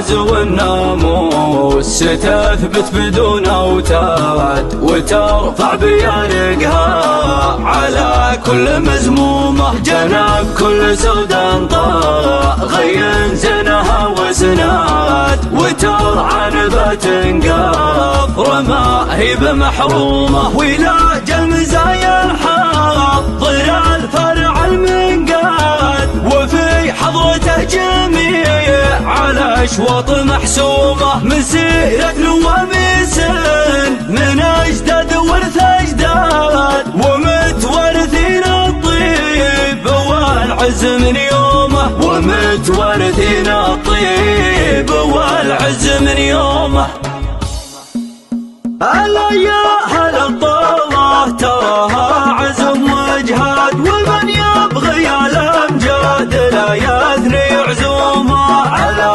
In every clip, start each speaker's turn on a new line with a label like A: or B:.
A: العز والناموس تثبت بدون أوتاد وترفع بيارقها على كل مزمومة. جنب كل سود غين زنها وسناد وترعى نبات قاف رما هي بمحرومة. ولاج المزايا الحاط ضلال فرع المنقاد وفي حضرته جميع على اشواط محسومة. مسيرة نواميس من اجداد ورث اجداد ومتورثين الطيب والعز من يومه. ومتورثين الطيب والعز من يومه. ألا يا أهل الطلة تراها عزم وجهاد ومن يبغي الأمجاد لا يثني عزومه. على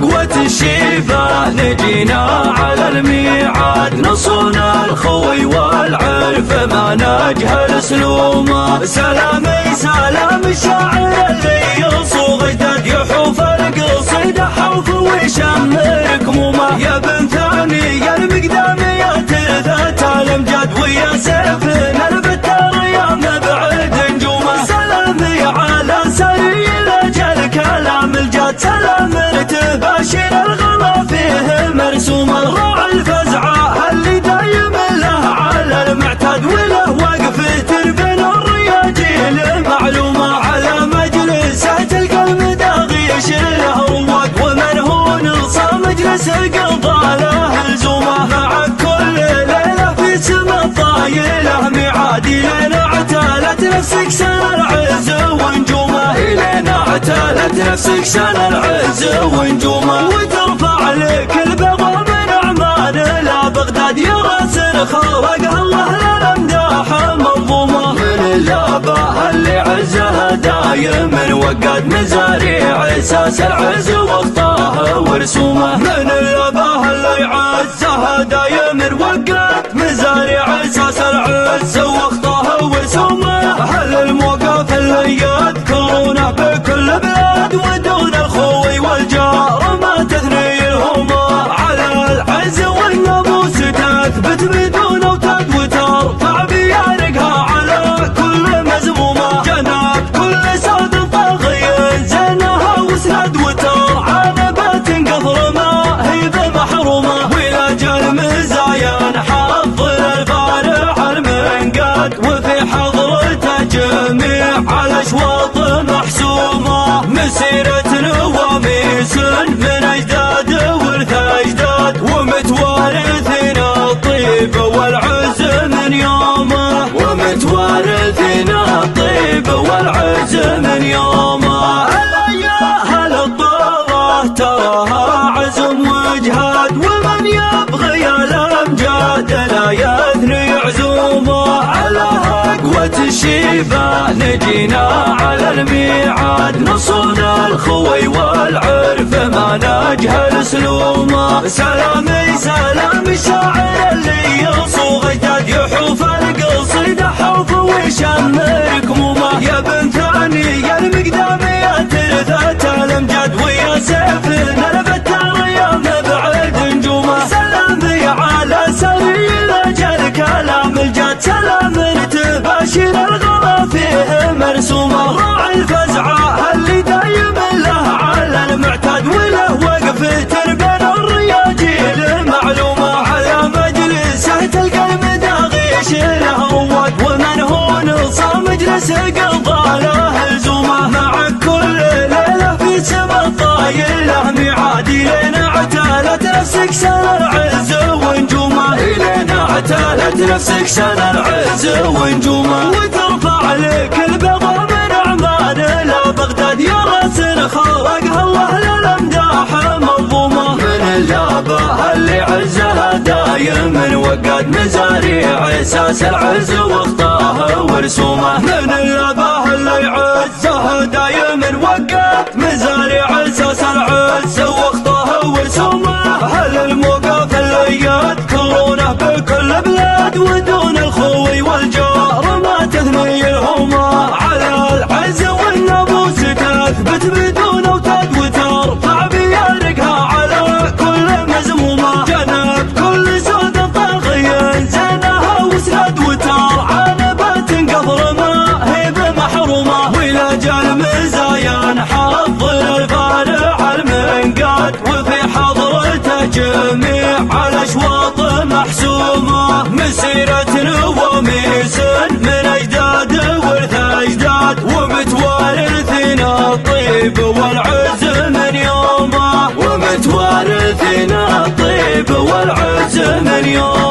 A: قوة الشفاء نجينا على الميعاد نصون الخوي والعرف ما نجهل سلومه. سلامي سلام الشاعر اللي يصوغ جداد يحوف القصيدة حوف ويشمر كمومه. يا بن ثاني المقدامي ترثت الامجاد ويا سيفنا البتر يا مبعد نجومه. سلامي على سري الاجل كلام الجاد سلام تباشر الغلا فيه مرسومه. راعي الفزعه اللي دايم له على المعتاد وله وقفه بين الرياجيل معلومه. على مجلسه تلقى المداغي يشيله رواق ومن هو نصى مجلس قضى له لزومه. مع كل ليله في سما طايله ميعادي لين اعتالت نفسك سنه العز ونجومه. لين اعتالت نفسك سنه العز ونجومه. وترفع لك البغى من عمان الى بغداد يراسل خلق الله للامداح منظومه. من اللابه اللي عزها دايم وقد مزاريع اساس العز واخطاه ورسومه. من اللابه اللي عزها دايم وقد مزاريع اساس العز واخطاه ورسومه. اهل الموقف اللي يذكرونه بكل بلاد ودون الخوي والجار ما تثني الهمه. على العز والناموس تثبت بدون اوتاد وترفع بيارقها على كل مزمومه. جنب كل سود طاغي زينها وسند وترعى نبات قفر ما هي بمحرومه. ولاج المزايا نحض الفارع المنقاد وفي حضرته جميع على اشواط محسومه. مسيرة نواميس من اجداد ورث اجداد ومتوارثين الطيب والعز من يومه. ومتوارثين الطيب والعز من يومه. ألا يا أهل الطلة تراها عزم وجهاد ومن يبغي الأمجاد لا يثني عزومه. على قوة الشفاء نجينا على الميعاد نصون الخوي والعرف ما نجهل سلومه. سلامي سلام الشاعر اللي يصوغ جداد يحوف القصيدة حوف ويشمر كمومه. يا بن ثاني المقدامي ترثت الامجاد ويا سيفنا البتر يا مبعد نجومه. سلامي على سري الاجل كلام الجاد سلام تباشر الغلا فيه مرسومه. راعي الفزعه اللي دايم له على المعتاد وله وقفه بين الرياجيل معلومه. على مجلسه تلقى المداغي يشيله رواق ومن هو نصى مجلس قضى له لزومه. مع كل ليله في سما طايله ميعادي لين اعتالت نفسك سنه العز ونجومه. لين اعتالت نفسك سنه العز ونجومه. وترفع لك البغى من عمان الى بغداد يراسل خلقها الله للامداح منظومه. من اللابه اللي عزها دايم وقد مزاريع اساس العز واخطاه ورسومه. من اللابه اللي عزها دايم وقد مزاريع اساس العز واخطاه ورسومه. اهل الموقف اللي يذكرونه بكل بلاد ودون الخوي والجار ما تثني الهمه. على العز والناموس تثبت بدون اوتاد وترفع بيارقها على محسومة، مسيرة وميس من أجداد ورث أجداد، ومتوارثنا الطيب والعز من يومه، ومتوارثنا الطيب والعز من يومه.